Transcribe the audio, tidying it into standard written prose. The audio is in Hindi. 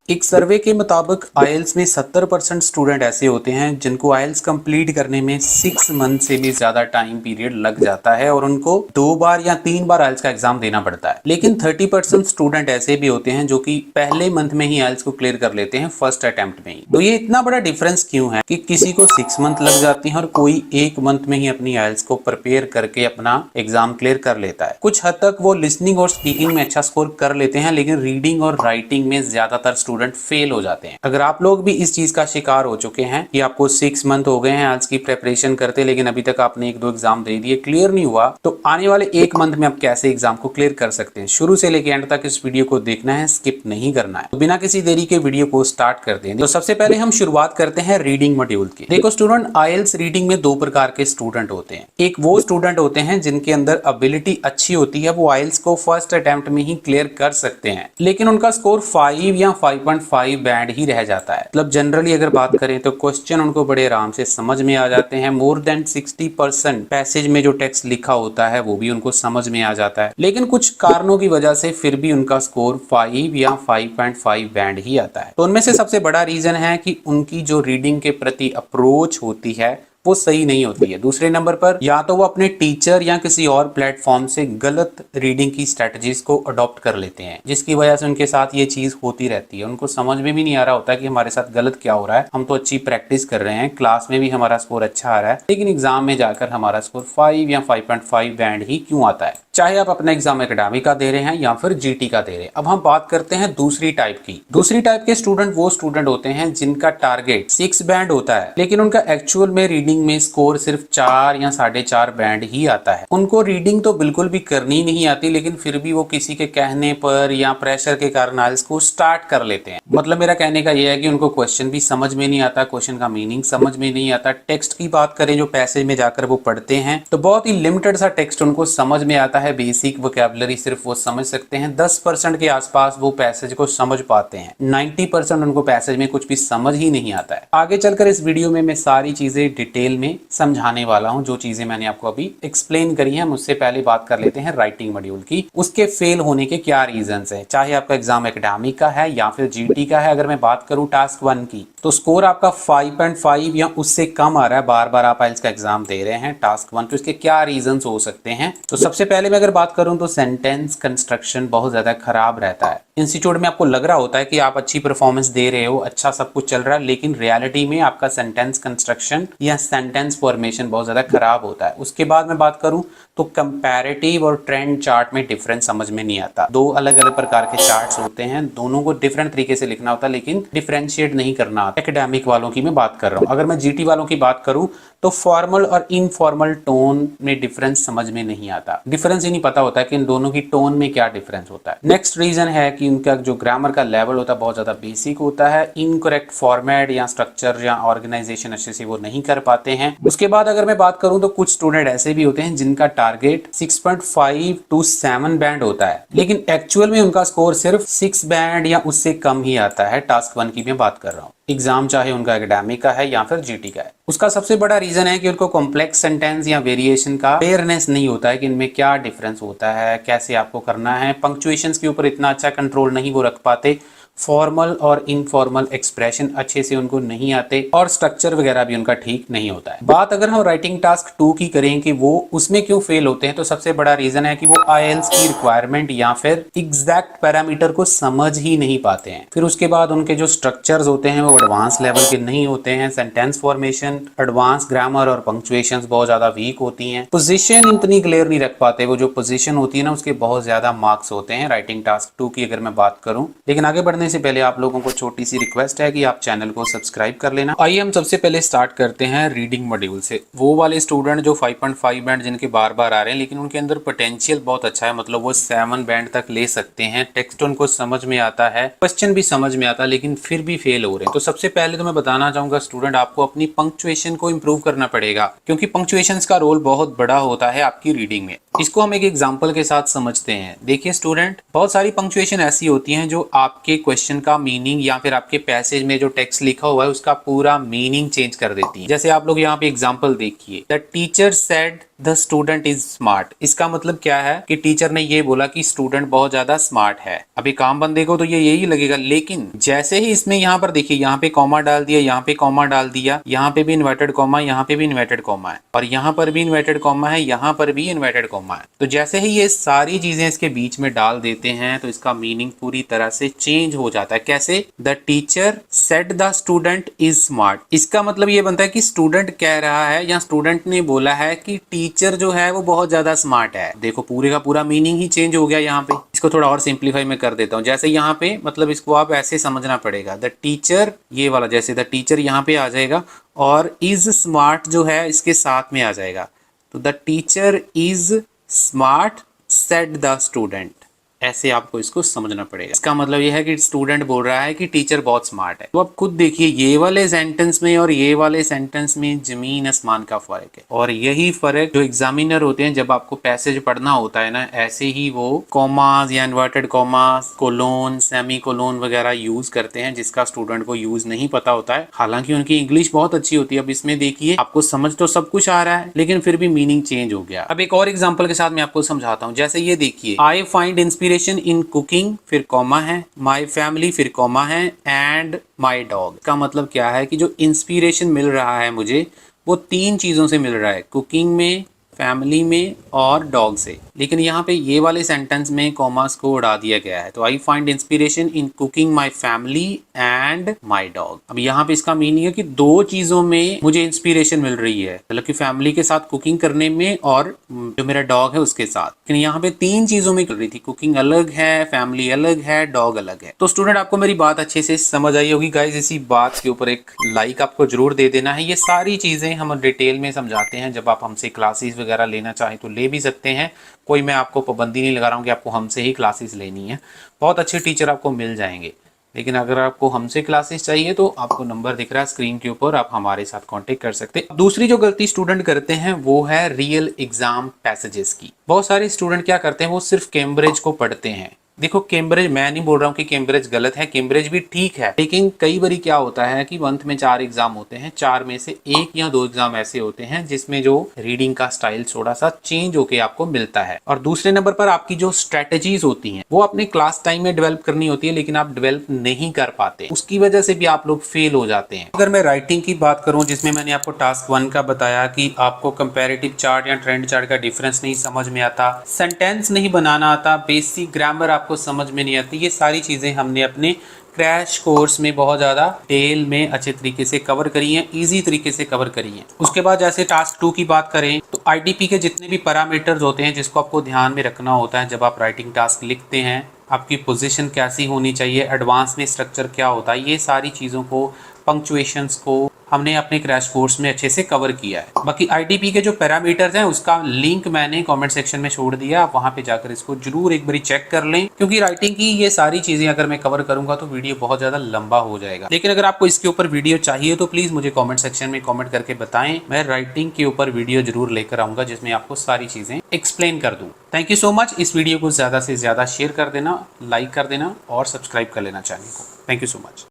एक सर्वे के मुताबिक आईएलटीएस में 70% स्टूडेंट ऐसे होते हैं जिनको आईएलटीएस कंप्लीट करने में 6 मंथ से भी ज्यादा टाइम पीरियड लग जाता है और उनको 2 बार या 3 बार आईएलटीएस का एग्जाम देना पड़ता है। लेकिन 30% स्टूडेंट ऐसे भी होते हैं जो कि पहले मंथ में ही आईएलटीएस को क्लियर कर लेते हैं, फर्स्ट अटेम्प्ट में ही। तो ये इतना बड़ा डिफरेंस क्यों है कि किसी को 6 मंथ लग जाती है और कोई 1 मंथ में ही अपनी आईएलटीएस को प्रिपेयर करके अपना एग्जाम क्लियर कर लेता है। कुछ हद तक वो लिसनिंग और स्पीकिंग में अच्छा स्कोर कर लेते हैं, लेकिन रीडिंग और राइटिंग में ज्यादातर स्टूडेंट फेल हो जाते हैं। अगर आप लोग भी इस चीज का शिकार हो चुके हैं कि आपको 6 मंथ हो गए हैं आज की प्रिपरेशन करते, लेकिन अभी तक आपने 1-2 एग्जाम दे दिए, क्लियर नहीं हुआ, तो आने वाले 1 मंथ में आप कैसे एग्जाम को क्लियर कर सकते हैं, शुरू से लेकर एंड तक इस वीडियो को देखना है, स्किप नहीं करना है। तो बिना किसी देरी के वीडियो को स्टार्ट करते हैं। तो सबसे पहले हम शुरुआत करते हैं रीडिंग मॉड्यूल की। देखो स्टूडेंट, आईएलटीएस रीडिंग में 2 प्रकार के स्टूडेंट होते हैं। एक वो स्टूडेंट होते हैं जिनके अंदर एबिलिटी अच्छी होती है, वो आईएलटीएस को फर्स्ट अटेम्प्ट में ही क्लियर कर सकते हैं, लेकिन उनका स्कोर 5 या 5.5 बैंड ही रह जाता है। मतलब जनरली अगर बात करें तो क्वेश्चन उनको बड़े आराम से समझ में आ जाते हैं। मोर देन 60% पैसेज में जो टेक्स्ट लिखा होता है वो भी उनको समझ में आ जाता है, लेकिन कुछ कारणों की वजह से फिर भी उनका स्कोर 5 या 5.5 बैंड ही आता है। तो उनमें से सबसे बड़ा रीजन है कि उनकी जो रीडिंग के प्रति अप्रोच होती है वो सही नहीं होती है। दूसरे नंबर पर या तो वो अपने टीचर या किसी और प्लेटफॉर्म से गलत रीडिंग की स्ट्रेटजीज को अडॉप्ट कर लेते हैं, जिसकी वजह से उनके साथ ये चीज होती रहती है। उनको समझ में भी नहीं आ रहा होता कि हमारे साथ गलत क्या हो रहा है। हम तो अच्छी प्रैक्टिस कर रहे हैं, क्लास में भी हमारा स्कोर अच्छा आ रहा है, लेकिन एग्जाम में जाकर हमारा स्कोर 5 या 5.5 बैंड ही क्यों आता है, चाहे आप अपना एग्जाम एकेडमिक का दे रहे हैं या फिर जीटी का दे रहे हैं। अब हम बात करते हैं दूसरी टाइप की। दूसरी टाइप के स्टूडेंट वो स्टूडेंट होते हैं जिनका टारगेट 6 बैंड होता है, लेकिन उनका एक्चुअल में रीडिंग में स्कोर सिर्फ 4 या 4.5 बैंड ही आता है। उनको रीडिंग तो बिल्कुल भी करनी नहीं आती, लेकिन फिर भी वो किसी के कहने पर या प्रेशर के कारण आईएलटीएस को स्टार्ट कर लेते हैं। मतलब मेरा कहने का यह है कि उनको क्वेश्चन भी समझ में नहीं आता, क्वेश्चन का मीनिंग समझ में नहीं आता। टेक्स्ट की बात करें जो पैसेज में जाकर वो पढ़ते हैं तो बहुत ही लिमिटेड सा टेक्स्ट उनको समझ में आता है। बेसिक वोकैबुलरी सिर्फ वो समझ सकते हैं। 10% के आसपास वो पैसेज को समझ पाते हैं। 90% उनको पैसेज में कुछ भी समझ ही नहीं आता है। आगे चलकर इस वीडियो में मैं सारी चीजें डिटेल में समझाने वाला हूं, जो चीजें मैंने आपको अभी एक्सप्लेन करी हैं। मुझसे पहले बात कर लेते हैं राइटिंग मॉड्यूल की। उसके फेल होने के क्या रीजंस हैं, चाहे आपका एग्जाम एकेडमिक का है या फिर जीटी का है। अगर मैं बात करूं टास्क 1 की, तो स्कोर आपका 5.5 या उससे कम आ रहा है, बार बार आप आईएलटीएस का एग्जाम दे रहे हैं टास्क 1, तो इसके क्या रीजंस हो सकते हैं। तो सबसे पहले मैं अगर बात करूं तो सेंटेंस कंस्ट्रक्शन बहुत ज्यादा खराब रहता है। इंस्टीट्यूट में आपको लग रहा होता है कि आप अच्छी परफॉर्मेंस दे रहे हो, अच्छा सब कुछ चल रहा है, लेकिन रियलिटी में आपका सेंटेंस कंस्ट्रक्शन या सेंटेंस फॉर्मेशन बहुत ज्यादा खराब होता है। उसके बाद मैं बात करूं तो कंपैरेटिव और ट्रेंड चार्ट में डिफरेंस समझ में नहीं आता। 2 अलग अलग प्रकार के चार्ट्स होते हैं, दोनों को डिफरेंट तरीके से लिखना होता है, लेकिन डिफरेंशिएट नहीं करना आता। एकेडमिक वालों की मैं बात कर रहा हूं। अगर मैं जीटी वालों की बात करूं तो फॉर्मल और इनफॉर्मल टोन में डिफरेंस समझ में नहीं आता। डिफरेंस ही नहीं पता होता है कि इन दोनों की टोन में क्या डिफरेंस होता है। नेक्स्ट रीजन है कि उनका जो ग्रामर का लेवल होता है बहुत ज्यादा बेसिक होता है। इनकरेक्ट फॉर्मेट या स्ट्रक्चर या ऑर्गेनाइजेशन अच्छे से वो नहीं कर पाते हैं। उसके बाद अगर मैं बात करूं तो कुछ स्टूडेंट ऐसे भी होते हैं जिनका टारगेट 6.5 to 7 बैंड होता है, लेकिन एक्चुअल में उनका स्कोर सिर्फ 6 बैंड या उससे कम ही आता है। टास्क 1 की मैं बात कर रहा हूँ। एग्जाम चाहे उनका एकेडमिक का है या फिर जीटी का है। उसका सबसे बड़ा रीजन है कि उनको कॉम्प्लेक्स सेंटेंस या वेरिएशन का अवेयरनेस नहीं होता है कि इनमें क्या डिफरेंस होता है, कैसे आपको करना है। पंक्चुएशंस के ऊपर इतना अच्छा कंट्रोल नहीं वो रख पाते। फॉर्मल और इनफॉर्मल एक्सप्रेशन अच्छे से उनको नहीं आते और स्ट्रक्चर वगैरह भी उनका ठीक नहीं होता है। बात अगर हम राइटिंग टास्क 2 की करें कि वो उसमें क्यों फेल होते हैं, तो सबसे बड़ा रीजन है कि वो आईएलटीएस की रिक्वायरमेंट या फिर एग्जैक्ट पैरामीटर को समझ ही नहीं पाते हैं। फिर उसके बाद उनके जो स्ट्रक्चर्स होते हैं वो एडवांस लेवल के नहीं होते हैं। सेंटेंस फॉर्मेशन, एडवांस ग्रामर और पंक्चुएशंस बहुत ज्यादा वीक होती हैं। पोजीशन इतनी क्लियर नहीं रख पाते। वो जो पोजीशन होती है ना उसके बहुत ज्यादा मार्क्स होते हैं राइटिंग टास्क 2 की अगर मैं बात करूं। लेकिन आगे बढ़ने से पहले आप लोगों को छोटी सी रिक्वेस्ट है कि आप चैनल को सब्सक्राइब कर लेना। आइए हम सबसे पहले स्टार्ट करते हैं रीडिंग मॉड्यूल से। वो वाले स्टूडेंट जो 5.5 बैंड जिनके बार बार आ रहे हैं, लेकिन उनके अंदर पोटेंशियल बहुत अच्छा है, मतलब वो 7 बैंड तक ले सकते हैं। टेक्स्ट उनको समझ में आता है, क्वेश्चन भी समझ में आता है, लेकिन फिर भी फेल हो रहे हैं। तो सबसे पहले तो मैं बताना चाहूंगा स्टूडेंट, आपको अपनी पंक्चुएशन को इंप्रूव करना पड़ेगा, क्योंकि पंक्चुएशंस का रोल बहुत बड़ा होता है आपकी रीडिंग में। इसको हम एक एग्जांपल के साथ समझते हैं। देखिए स्टूडेंट, बहुत सारी पंक्चुएशन ऐसी होती हैं जो आपके क्वेश्चन का मीनिंग या फिर आपके पैसेज में जो टेक्स्ट लिखा हुआ है उसका पूरा मीनिंग चेंज कर देती है। जैसे आप लोग यहाँ पे एग्जांपल देखिए, the teacher said the student is smart. इसका मतलब क्या है कि टीचर ने ये बोला कि स्टूडेंट बहुत ज्यादा स्मार्ट है। अभी काम बंदे को तो ये यही लगेगा, लेकिन जैसे ही इसमें यहाँ पर देखिए, यहाँ पे कॉमा डाल दिया, यहाँ पे कॉमा डाल दिया, यहाँ पे भी इन्वर्टेड कॉमा, यहाँ पे भी इन्वर्टेड कॉमा है, और यहाँ पर भी इन्वर्टेड कॉमा है, यहाँ पर भी इन्वर्टेड कॉमा है। तो जैसे ही ये सारी चीजें इसके बीच में डाल देते हैं तो इसका मीनिंग पूरी तरह से चेंज हो जाता है। कैसे? The teacher said the student is smart. इसका मतलब ये बनता है कि स्टूडेंट कह रहा है या स्टूडेंट ने बोला है कि टीचर जो है वो बहुत ज्यादा स्मार्ट है। देखो पूरे का पूरा मीनिंग ही चेंज हो गया यहाँ पे। इसको थोड़ा और सिंप्लीफाई मैं कर देता हूँ। जैसे यहाँ पे मतलब इसको आप ऐसे समझना पड़ेगा, द टीचर, ये वाला जैसे द टीचर यहाँ पे आ जाएगा और इज स्मार्ट जो है इसके साथ में आ जाएगा। तो the teacher is smart said the student, ऐसे आपको इसको समझना पड़ेगा। इसका मतलब यह है कि स्टूडेंट बोल रहा है कि टीचर बहुत स्मार्ट है। तो आप खुद देखिए, ये वाले सेंटेंस में और ये वाले सेंटेंस में जमीन आसमान का फर्क है। और यही फर्क जो एग्जामिनर होते हैं जब आपको पैसेज पढ़ना होता है ना, ऐसे ही वो कॉमास या inverted commas, colon, semicolon वगैरह यूज करते हैं, जिसका स्टूडेंट को यूज नहीं पता होता है। हालांकि उनकी इंग्लिश बहुत अच्छी होती है। अब इसमें देखिए, आपको समझ तो सब कुछ आ रहा है लेकिन फिर भी मीनिंग चेंज हो गया। अब एक और एग्जाम्पल के साथ मैं आपको समझाता हूँ। जैसे ये देखिए, I find inspiration in cooking, फिर कॉमा है, माई फैमिली, फिर कॉमा है, एंड माई डॉग। का मतलब क्या है कि जो इंस्पिरेशन मिल रहा है मुझे वो 3 चीजों से मिल रहा है, कुकिंग में, फैमिली में और डॉग से। लेकिन यहाँ पे ये वाले सेंटेंस में कॉमास को उड़ा दिया गया है। तो I find inspiration in cooking my family and my dog. अब यहाँ पे इसका मीनिंग है कि 2 चीजों में मुझे इंस्पिरेशन मिल रही है, मतलब कि फैमिली के साथ कुकिंग करने में और जो मेरा डॉग है उसके साथ। लेकिन यहाँ पे 3 चीजों में कर रही थी, कुकिंग अलग है, फैमिली अलग है, डॉग अलग है। तो स्टूडेंट आपको मेरी बात अच्छे से समझ आई होगी। गाइज इसी बात के ऊपर एक लाइक आपको जरूर दे देना है। ये सारी चीजें हम डिटेल में समझाते हैं। जब आप हमसे क्लासेस वगैरह लेना चाहें तो ले भी सकते हैं, कोई मैं आपको पाबंदी नहीं लगा रहा हूँ कि आपको हमसे ही क्लासेस लेनी है। बहुत अच्छे टीचर आपको मिल जाएंगे। लेकिन अगर आपको हमसे क्लासेस चाहिए तो आपको नंबर दिख रहा है स्क्रीन के ऊपर, आप हमारे साथ कांटेक्ट कर सकते हैं। दूसरी जो गलती स्टूडेंट करते हैं वो है रियल एग्जाम पैसेजेस की। बहुत सारे स्टूडेंट क्या करते हैं, वो सिर्फ कैम्ब्रिज को पढ़ते हैं। देखो कैम्ब्रिज, मैं नहीं बोल रहा हूँ कि कैम्ब्रिज गलत है, कैम्ब्रिज भी ठीक है, लेकिन कई बारी क्या होता है कि मंथ में 4 एग्जाम होते हैं, 4 में से 1 या 2 एग्जाम ऐसे होते हैं जिसमें जो रीडिंग का स्टाइल थोड़ा सा चेंज होके आपको मिलता है। और दूसरे नंबर पर आपकी जो स्ट्रेटेजीज होती हैं वो अपने क्लास टाइम में डेवलप करनी होती है, लेकिन आप डेवलप नहीं कर पाते, उसकी वजह से भी आप लोग फेल हो जाते हैं। अगर मैं राइटिंग की बात करूं, जिसमें मैंने आपको टास्क 1 का बताया कि आपको कंपैरेटिव चार्ट या ट्रेंड चार्ट का डिफरेंस नहीं समझ में आता, सेंटेंस नहीं बनाना आता, बेसिक ग्रामर आपको समझ में नहीं आती, ये सारी चीजें हमने अपने क्रैश कोर्स में बहुत ज़्यादा डिटेल में अच्छे तरीके से कवर करी हैं, इजी तरीके से कवर करी हैं। उसके बाद जैसे टास्क 2 की बात करें तो आईटीपी के जितने भी पैरामीटर्स होते हैं जिसको आपको ध्यान में रखना होता है जब आप राइटिंग टास्क लिखते हैं, आपकी पोजीशन कैसी होनी चाहिए, एडवांस में स्ट्रक्चर क्या होता है, ये सारी चीज़ों को, पंक्चुएशंस को हमने अपने क्रैश कोर्स में अच्छे से कवर किया है। बाकी आईटीपी के जो पैरामीटर्स हैं उसका लिंक मैंने कमेंट सेक्शन में छोड़ दिया, आप वहां पे जाकर इसको जरूर एक बार चेक कर लें, क्योंकि राइटिंग की ये सारी चीजें अगर मैं कवर करूंगा तो वीडियो बहुत ज्यादा लंबा हो जाएगा। लेकिन अगर आपको इसके ऊपर वीडियो चाहिए तो प्लीज मुझे कॉमेंट सेक्शन में कॉमेंट करके बताएं, मैं राइटिंग के ऊपर वीडियो जरूर लेकर आऊंगा जिसमें आपको सारी चीजें एक्सप्लेन कर दूं। Thank you so much. इस वीडियो को ज्यादा से ज्यादा शेयर कर देना, लाइक कर देना और सब्सक्राइब कर लेना चैनल को। Thank you so much.